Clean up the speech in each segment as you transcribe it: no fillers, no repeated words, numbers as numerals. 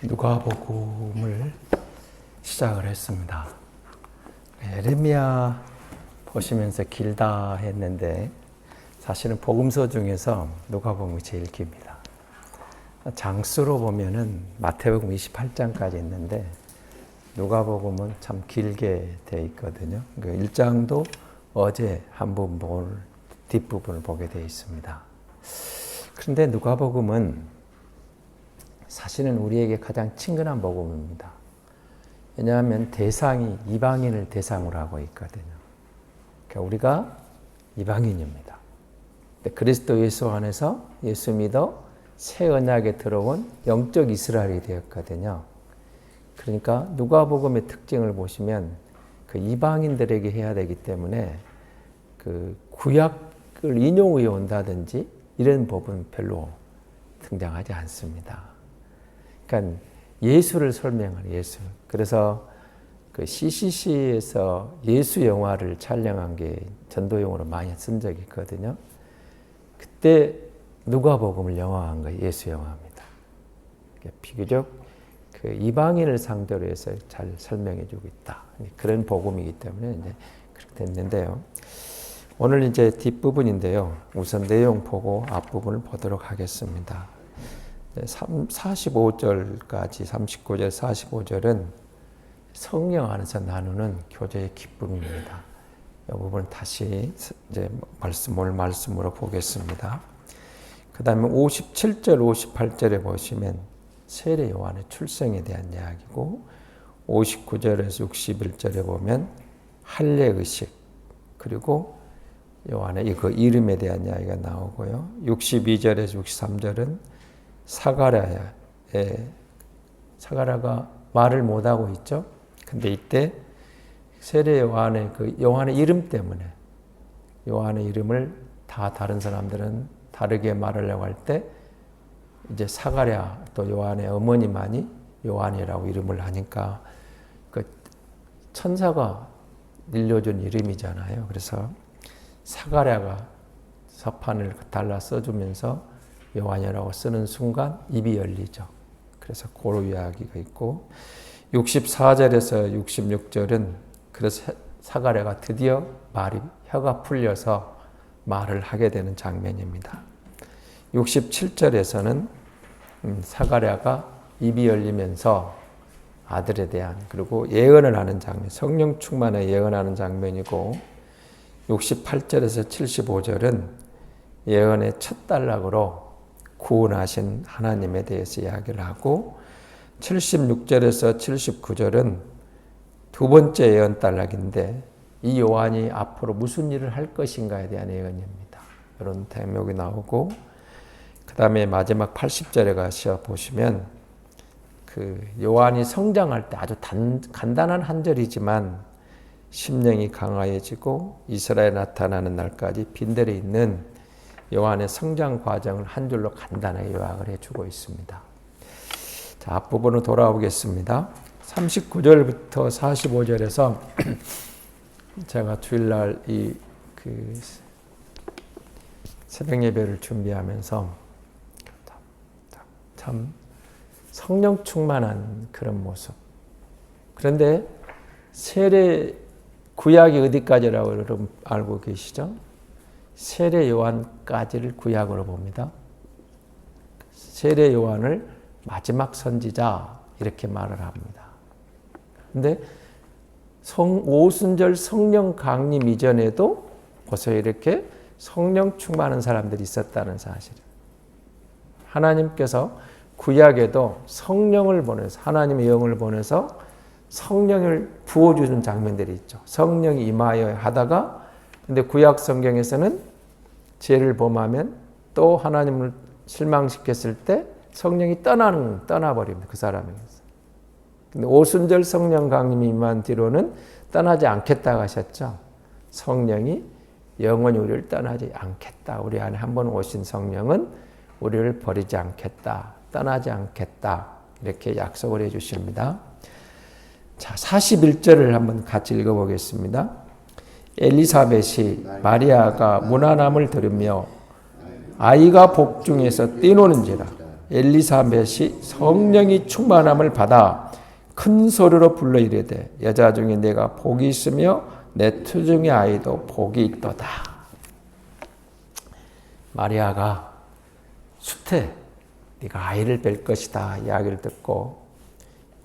누가복음을 시작을 했습니다. 에레미야 보시면서 길다 했는데 사실은 복음서 중에서 누가복음이 제일 깁니다. 장수로 보면은 마태복음 28장까지 있는데 누가복음은 참 길게 돼 있거든요. 그 1장도 어제 한 번 볼 뒷부분을 보게 되어 있습니다. 그런데 누가복음은 사실은 우리에게 가장 친근한 복음입니다. 왜냐하면 대상이 이방인을 대상으로 하고 있거든요. 그러니까 우리가 이방인입니다. 그리스도 예수 안에서 예수 믿어 새 언약에 들어온 영적 이스라엘이 되었거든요. 그러니까 누가복음의 특징을 보시면 그 이방인들에게 해야 되기 때문에 그 구약을 인용해 온다든지 이런 법은 별로 등장하지 않습니다. 그러니까 예수를 설명하는 예수. 그래서 그 CCC에서 예수 영화를 촬영한 게 전도용으로 많이 쓴 적이 있거든요. 그때 누가복음을 영화한 거예요. 예수 영화입니다. 비교적 그 이방인을 상대로 해서 잘 설명해주고 있다. 그런 복음이기 때문에 이제 그렇게 됐는데요. 오늘 이제 뒷부분인데요. 우선 내용 보고 앞부분을 보도록 하겠습니다. 45절까지 39절 45절은 성령 안에서 나누는 교제의 기쁨입니다. 이 부분 다시 이제 말씀으로 보겠습니다. 그 다음에 57절 58절에 보시면 세례 요한의 출생에 대한 이야기고 59절에서 61절에 보면 할례의식 그리고 요한의 그 이름에 대한 이야기가 나오고요. 62절에서 63절은 사가랴가 말을 못하고 있죠. 근데 이때 세례 요한의 그 요한의 이름 때문에 요한의 이름을 다 다른 사람들은 다르게 말하려고 할 때 이제 사가랴 또 요한의 어머니만이 요한이라고 이름을 하니까 그 천사가 일러준 이름이잖아요. 그래서 사가랴가 서판을 달라 써주면서 요한이라고 쓰는 순간 입이 열리죠. 그래서 그런 이야기가 있고 64절에서 66절은 그래서 사가랴가 드디어 혀가 풀려서 말을 하게 되는 장면입니다. 67절에서는 사가랴가 입이 열리면서 아들에 대한 그리고 예언을 하는 장면, 성령 충만에 예언하는 장면이고 68절에서 75절은 예언의 첫 단락으로 구원하신 하나님에 대해서 이야기를 하고 76절에서 79절은 두 번째 예언 단락인데 이 요한이 앞으로 무슨 일을 할 것인가에 대한 예언입니다. 이런 대목이 나오고 그 다음에 마지막 80절에 가서 보시면 그 요한이 성장할 때 아주 간단한 한 절이지만 심령이 강화해지고 이스라엘에 나타나는 날까지 빈들에 있는 요한의 성장 과정을 한 줄로 간단하게 요약을 해주고 있습니다. 자, 앞부분으로 돌아오겠습니다. 39절부터 45절에서 제가 주일날 그 새벽 예배를 준비하면서 참 성령 충만한 그런 모습. 그런데 세례 구약이 어디까지라고 여러분 알고 계시죠? 세례 요한까지를 구약으로 봅니다. 세례 요한을 마지막 선지자 이렇게 말을 합니다. 근데 오순절 성령 강림 이전에도 벌써 이렇게 성령 충만한 사람들이 있었다는 사실. 하나님께서 구약에도 성령을 보내서 하나님의 영을 보내서 성령을 부어주는 장면들이 있죠. 성령이 임하여 하다가 근데 구약 성경에서는 죄를 범하면 또 하나님을 실망시켰을 때 성령이 떠나버립니다. 그 사람에게서. 근데 오순절 성령 강림이 임한 뒤로는 떠나지 않겠다고 하셨죠. 성령이 영원히 우리를 떠나지 않겠다. 우리 안에 한번 오신 성령은 우리를 버리지 않겠다. 떠나지 않겠다. 이렇게 약속을 해 주십니다. 자, 41절을 한번 같이 읽어보겠습니다. 엘리사벳이 마리아가 무난함을 들으며 아이가 복중에서 뛰노는지라 엘리사벳이 성령이 충만함을 받아 큰 소리로 불러 이르되 여자 중에 내가 복이 있으며 내 투중의 아이도 복이 있도다. 마리아가 수태 네가 아이를 뵐 것이다 이야기를 듣고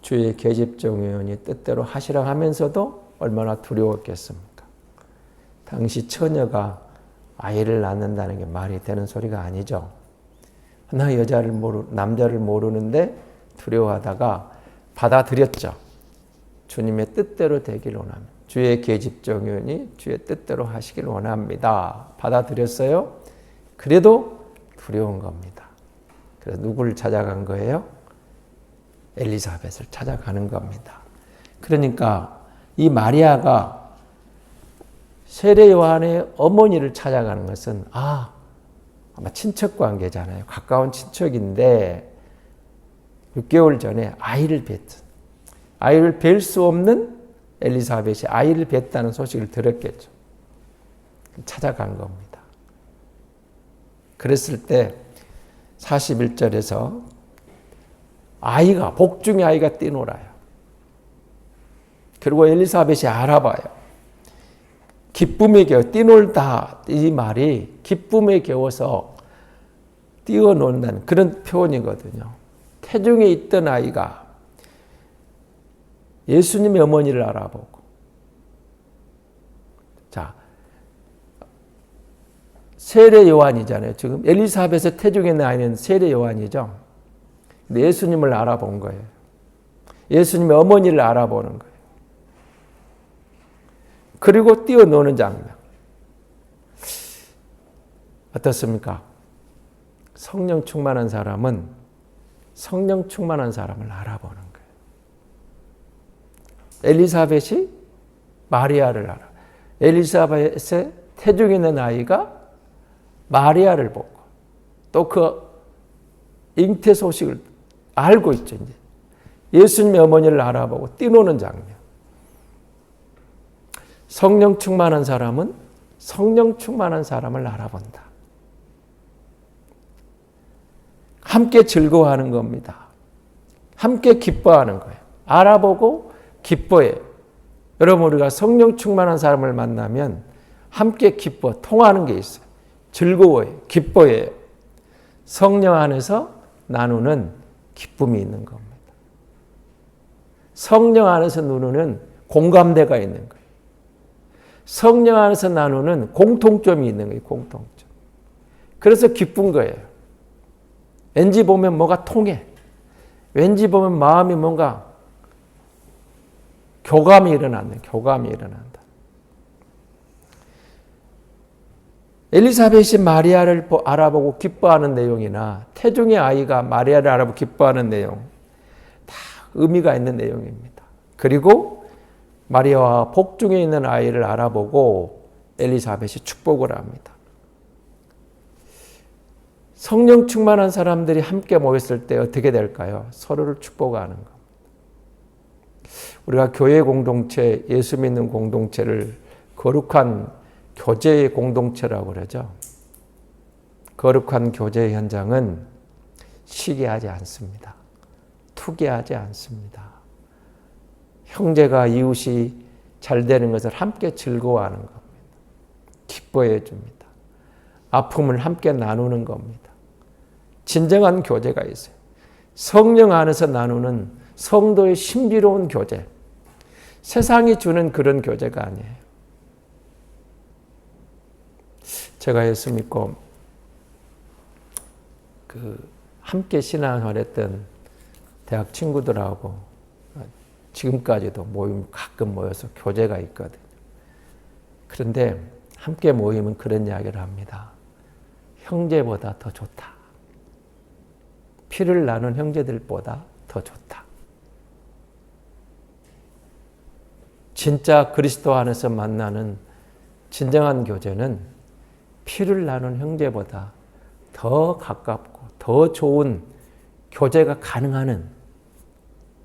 주의 계집종이오니 뜻대로 하시라 하면서도 얼마나 두려웠겠습니까? 당시 처녀가 아이를 낳는다는 게 말이 되는 소리가 아니죠. 나 남자를 모르는데 두려워하다가 받아들였죠. 주님의 뜻대로 되길 원합니다. 주의 계집종이오니 주의 뜻대로 하시길 원합니다. 받아들였어요. 그래도 두려운 겁니다. 그래서 누구를 찾아간 거예요? 엘리사벳을 찾아가는 겁니다. 그러니까 이 마리아가 세례 요한의 어머니를 찾아가는 것은 아마 친척 관계잖아요. 가까운 친척인데 6개월 전에 아이를 뵐 수 없는 엘리사벳이 아이를 뵀다는 소식을 들었겠죠. 찾아간 겁니다. 그랬을 때 41절에서 복중의 아이가 뛰놀아요. 그리고 엘리사벳이 알아봐요. 기쁨에 겨워 뛰놀다 이 말이 기쁨에 겨워서 뛰어논다는 그런 표현이거든요. 태중에 있던 아이가 예수님의 어머니를 알아보고 자 세례 요한이잖아요. 지금 엘리사벳의 태중에 있는 아이는 세례 요한이죠. 근데 예수님을 알아본 거예요. 예수님의 어머니를 알아보는 거예요. 그리고 뛰어노는 장면. 어떻습니까? 성령 충만한 사람은 성령 충만한 사람을 알아보는 거예요. 엘리사벳이 마리아를 알아. 엘리사벳의 태중에 있는 아이가 마리아를 보고 또 그 잉태 소식을 알고 있죠. 이제 예수님의 어머니를 알아보고 뛰노는 장면. 성령 충만한 사람은 성령 충만한 사람을 알아본다. 함께 즐거워하는 겁니다. 함께 기뻐하는 거예요. 알아보고 기뻐해요. 여러분 우리가 성령 충만한 사람을 만나면 함께 통하는 게 있어요. 즐거워해요. 기뻐해요. 성령 안에서 나누는 기쁨이 있는 겁니다. 성령 안에서 나누는 공감대가 있는 거예요. 성령 안에서 나누는 공통점이 있는 거예요. 공통점. 그래서 기쁜 거예요. 왠지 보면 뭐가 통해. 왠지 보면 마음이 뭔가 교감이 일어난다. 엘리사벳이 마리아를 알아보고 기뻐하는 내용이나 태중의 아이가 마리아를 알아보고 기뻐하는 내용 다 의미가 있는 내용입니다. 그리고 마리아와 복중에 있는 아이를 알아보고 엘리사벳이 축복을 합니다. 성령 충만한 사람들이 함께 모였을 때 어떻게 될까요? 서로를 축복하는 겁니다. 우리가 교회 공동체, 예수 믿는 공동체를 거룩한 교제의 공동체라고 그러죠. 거룩한 교제의 현장은 시기하지 않습니다. 투기하지 않습니다. 형제가 이웃이 잘 되는 것을 함께 즐거워하는 겁니다. 기뻐해 줍니다. 아픔을 함께 나누는 겁니다. 진정한 교제가 있어요. 성령 안에서 나누는 성도의 신비로운 교제. 세상이 주는 그런 교제가 아니에요. 제가 예수 믿고 함께 신앙생활했던 대학 친구들하고 지금까지도 가끔 모여서 교제가 있거든요. 그런데 함께 모이면 그런 이야기를 합니다. 형제보다 더 좋다. 피를 나눈 형제들보다 더 좋다. 진짜 그리스도 안에서 만나는 진정한 교제는 피를 나눈 형제보다 더 가깝고 더 좋은 교제가 가능한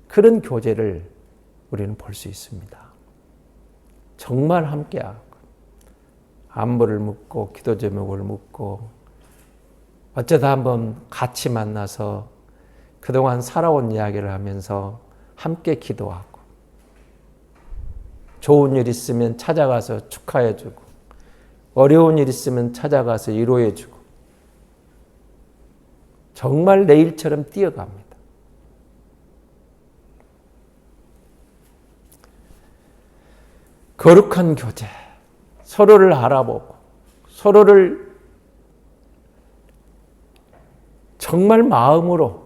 그런 교제를 우리는 볼 수 있습니다. 정말 함께하고 안부를 묻고 기도 제목을 묻고 어쩌다 한번 같이 만나서 그동안 살아온 이야기를 하면서 함께 기도하고 좋은 일 있으면 찾아가서 축하해주고 어려운 일 있으면 찾아가서 위로해주고 정말 내일처럼 뛰어갑니다. 거룩한 교제, 서로를 알아보고 서로를 정말 마음으로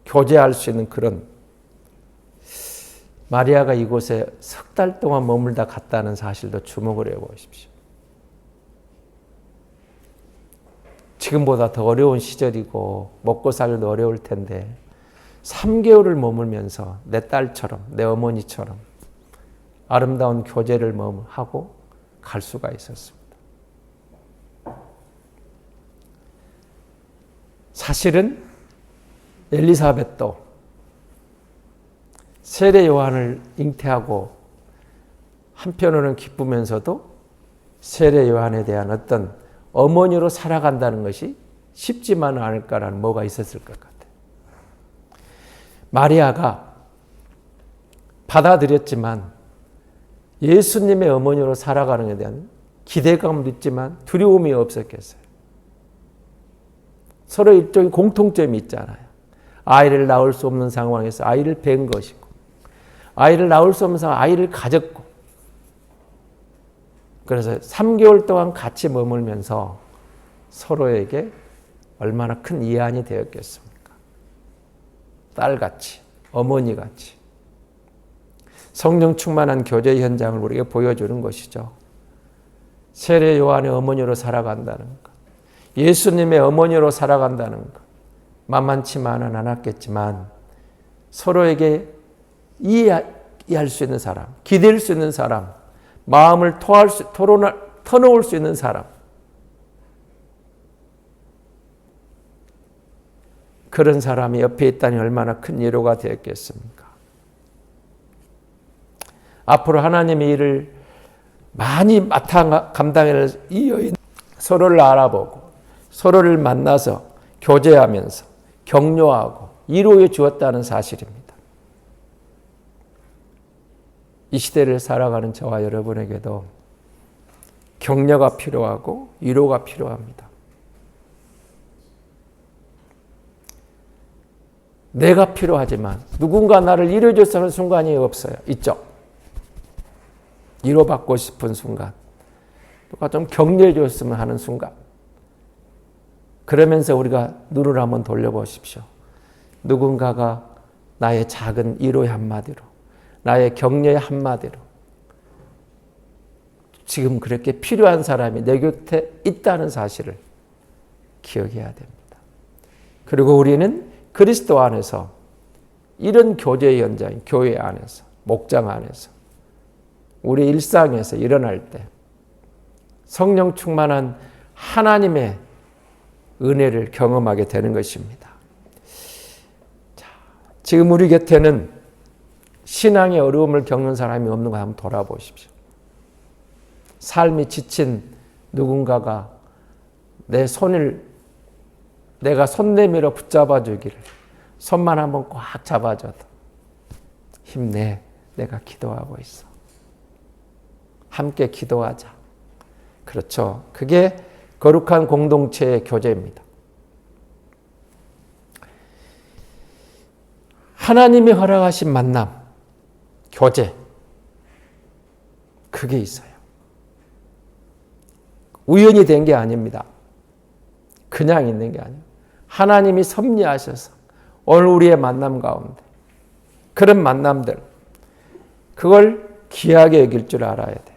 교제할 수 있는 그런, 마리아가 이곳에 석 달 동안 머물다 갔다는 사실도 주목을 해보십시오. 지금보다 더 어려운 시절이고 먹고 살기도 어려울 텐데 3개월을 머물면서 내 딸처럼 내 어머니처럼 아름다운 교제를 하고 갈 수가 있었습니다. 사실은 엘리사벳도 세례 요한을 잉태하고 한편으로는 기쁘면서도 세례 요한에 대한 어떤 어머니로 살아간다는 것이 쉽지만은 않을까라는 뭐가 있었을 것 같아요. 마리아가 받아들였지만 예수님의 어머니로 살아가는 데 대한 기대감도 있지만 두려움이 없었겠어요. 서로 일종의 공통점이 있잖아요. 아이를 낳을 수 없는 상황에서 아이를 뵌 것이고 아이를 낳을 수 없는 상황에서 아이를 가졌고 그래서 3개월 동안 같이 머물면서 서로에게 얼마나 큰 이안이 되었겠습니까? 딸같이, 어머니같이. 성령 충만한 교제 현장을 우리에게 보여주는 것이죠. 세례 요한의 어머니로 살아간다는 것, 예수님의 어머니로 살아간다는 것, 만만치만은 않았겠지만 서로에게 이해할 수 있는 사람, 기댈 수 있는 사람, 마음을 터놓을 수 있는 사람, 그런 사람이 옆에 있다니 얼마나 큰 위로가 되었겠습니까? 앞으로 하나님의 일을 많이 감당할 이 여인, 서로를 알아보고 서로를 만나서 교제하면서 격려하고 위로해 주었다는 사실입니다. 이 시대를 살아가는 저와 여러분에게도 격려가 필요하고 위로가 필요합니다. 내가 필요하지만 누군가 나를 위로해줘서 하는 순간이 없어요. 있죠? 위로받고 싶은 순간, 누가 좀 격려해줬으면 하는 순간. 그러면서 우리가 눈을 한번 돌려보십시오. 누군가가 나의 작은 위로의 한마디로, 나의 격려의 한마디로 지금 그렇게 필요한 사람이 내 곁에 있다는 사실을 기억해야 됩니다. 그리고 우리는 그리스도 안에서 이런 교제의 현장, 교회 안에서, 목장 안에서, 우리 일상에서 일어날 때 성령 충만한 하나님의 은혜를 경험하게 되는 것입니다. 자, 지금 우리 곁에는 신앙의 어려움을 겪는 사람이 없는 거 한번 돌아보십시오. 삶이 지친 누군가가 내가 손 내밀어 붙잡아 주기를, 손만 한번 꽉 잡아줘도 힘내, 내가 기도하고 있어. 함께 기도하자. 그렇죠. 그게 거룩한 공동체의 교제입니다. 하나님이 허락하신 만남, 교제, 그게 있어요. 우연히 된 게 아닙니다. 그냥 있는 게 아니에요. 하나님이 섭리하셔서 오늘 우리의 만남 가운데 그런 만남들, 그걸 귀하게 여길 줄 알아야 돼요.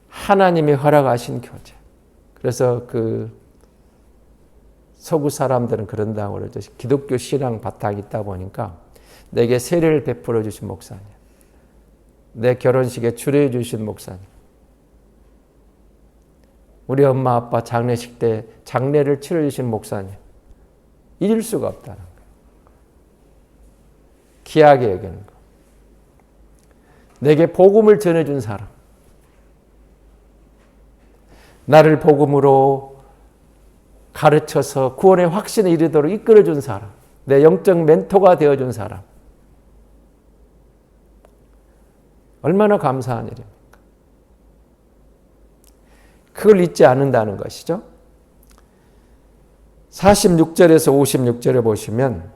하나님이 허락하신 교제. 그래서 서구 사람들은 그런다고 그러죠. 기독교 신앙 바탕이 있다 보니까 내게 세례를 베풀어 주신 목사님, 내 결혼식에 주례해 주신 목사님, 우리 엄마 아빠 장례식 때 장례를 치러 주신 목사님, 잊을 수가 없다는 거예요. 귀하게 여기는 거. 내게 복음을 전해준 사람, 나를 복음으로 가르쳐서 구원의 확신에 이르도록 이끌어준 사람, 내 영적 멘토가 되어준 사람. 얼마나 감사한 일입니까? 그걸 잊지 않는다는 것이죠. 46절에서 56절에 보시면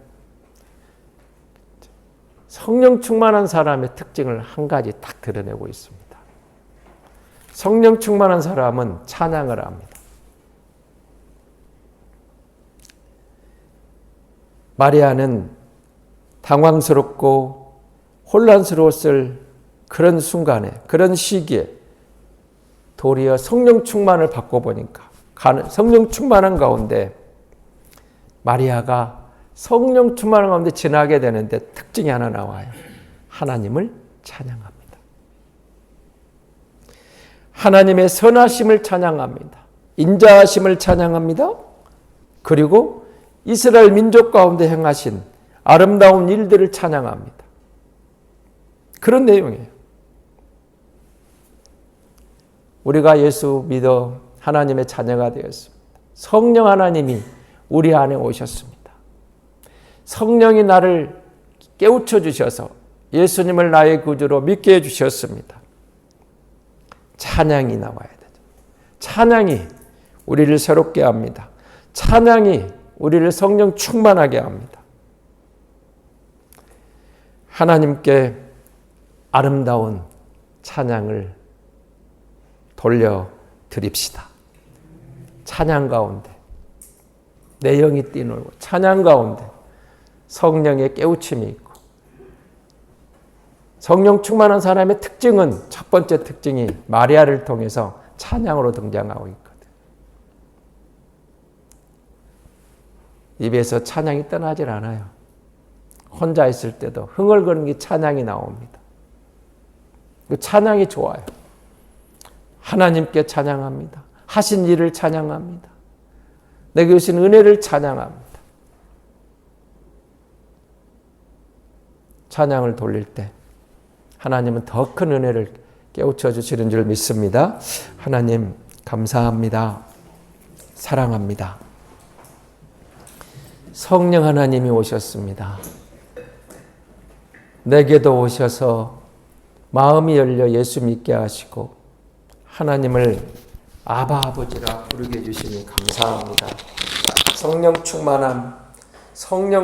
성령 충만한 사람의 특징을 한 가지 딱 드러내고 있습니다. 성령 충만한 사람은 찬양을 합니다. 마리아는 당황스럽고 혼란스러웠을 그런 순간에, 그런 시기에 도리어 성령 충만을 받고 보니까 성령 충만한 가운데 마리아가 성령 충만한 가운데 지나게 되는데 특징이 하나 나와요. 하나님을 찬양합니다. 하나님의 선하심을 찬양합니다. 인자하심을 찬양합니다. 그리고 이스라엘 민족 가운데 행하신 아름다운 일들을 찬양합니다. 그런 내용이에요. 우리가 예수 믿어 하나님의 자녀가 되었습니다. 성령 하나님이 우리 안에 오셨습니다. 성령이 나를 깨우쳐 주셔서 예수님을 나의 구주로 믿게 해주셨습니다. 찬양이 나와야 되죠. 찬양이 우리를 새롭게 합니다. 찬양이 우리를 성령 충만하게 합니다. 하나님께 아름다운 찬양을 돌려드립시다. 찬양 가운데 내 영이 뛰놀고 찬양 가운데 성령의 깨우침이 있고, 성령 충만한 사람의 특징은, 첫 번째 특징이 마리아를 통해서 찬양으로 등장하고 있거든. 입에서 찬양이 떠나질 않아요. 혼자 있을 때도 흥얼거리는 게 찬양이 나옵니다. 그 찬양이 좋아요. 하나님께 찬양합니다. 하신 일을 찬양합니다. 내게 주신 은혜를 찬양합니다. 찬양을 돌릴 때 하나님은 더 큰 은혜를 깨우쳐 주시는 줄 믿습니다. 하나님 감사합니다. 사랑합니다. 성령 하나님이 오셨습니다. 내게도 오셔서 마음이 열려 예수 믿게 하시고 하나님을 아바 아버지라 부르게 해주시니 감사합니다. 성령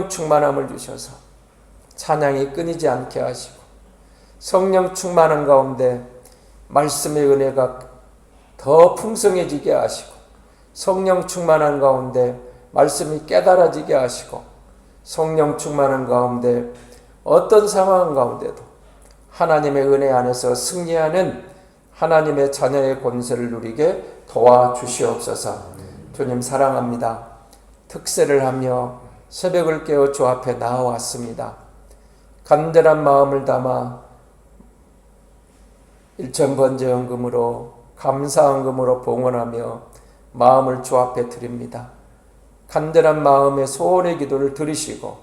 충만함을 주셔서 찬양이 끊이지 않게 하시고, 성령 충만한 가운데 말씀의 은혜가 더 풍성해지게 하시고, 성령 충만한 가운데 말씀이 깨달아지게 하시고, 성령 충만한 가운데 어떤 상황 가운데도 하나님의 은혜 안에서 승리하는 하나님의 자녀의 권세를 누리게 도와주시옵소서. 주님 사랑합니다. 특세를 하며 새벽을 깨어 주 앞에 나와왔습니다. 간절한 마음을 담아 일천번제헌금으로 감사헌금으로 봉헌하며 마음을 주 앞에 드립니다. 간절한 마음의 소원의 기도를 들으시고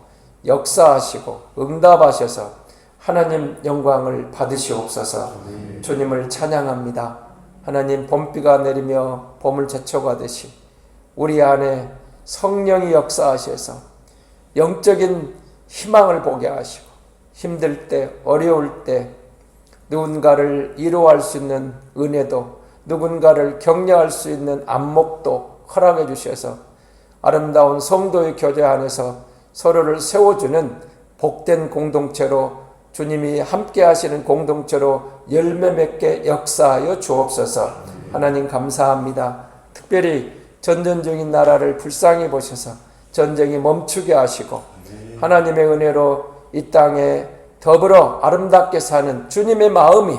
역사하시고 응답하셔서 하나님 영광을 받으시옵소서. 주님을 찬양합니다. 하나님 봄비가 내리며 봄을 제쳐가듯이 우리 안에 성령이 역사하셔서 영적인 희망을 보게 하시고, 힘들 때 어려울 때 누군가를 위로할 수 있는 은혜도, 누군가를 격려할 수 있는 안목도 허락해 주셔서 아름다운 성도의 교제 안에서 서로를 세워주는 복된 공동체로, 주님이 함께 하시는 공동체로 열매 맺게 역사하여 주옵소서. 하나님 감사합니다. 특별히 전쟁 중인 나라를 불쌍히 보셔서 전쟁이 멈추게 하시고 하나님의 은혜로 이 땅에 더불어 아름답게 사는 주님의 마음이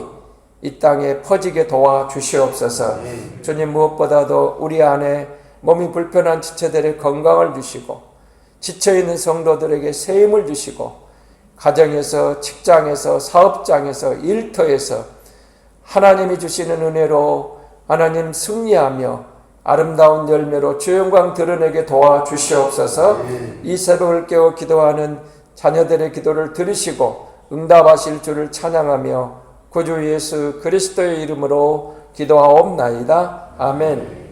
이 땅에 퍼지게 도와주시옵소서. 주님 무엇보다도 우리 안에 몸이 불편한 지체들의 건강을 주시고, 지쳐있는 성도들에게 새 힘을 주시고, 가정에서, 직장에서, 사업장에서, 일터에서 하나님이 주시는 은혜로 하나님 승리하며 아름다운 열매로 주 영광 드러내게 도와주시옵소서. 이 새벽을 깨워 기도하는 자녀들의 기도를 들으시고 응답하실 주를 찬양하며 구주 예수 그리스도의 이름으로 기도하옵나이다. 아멘.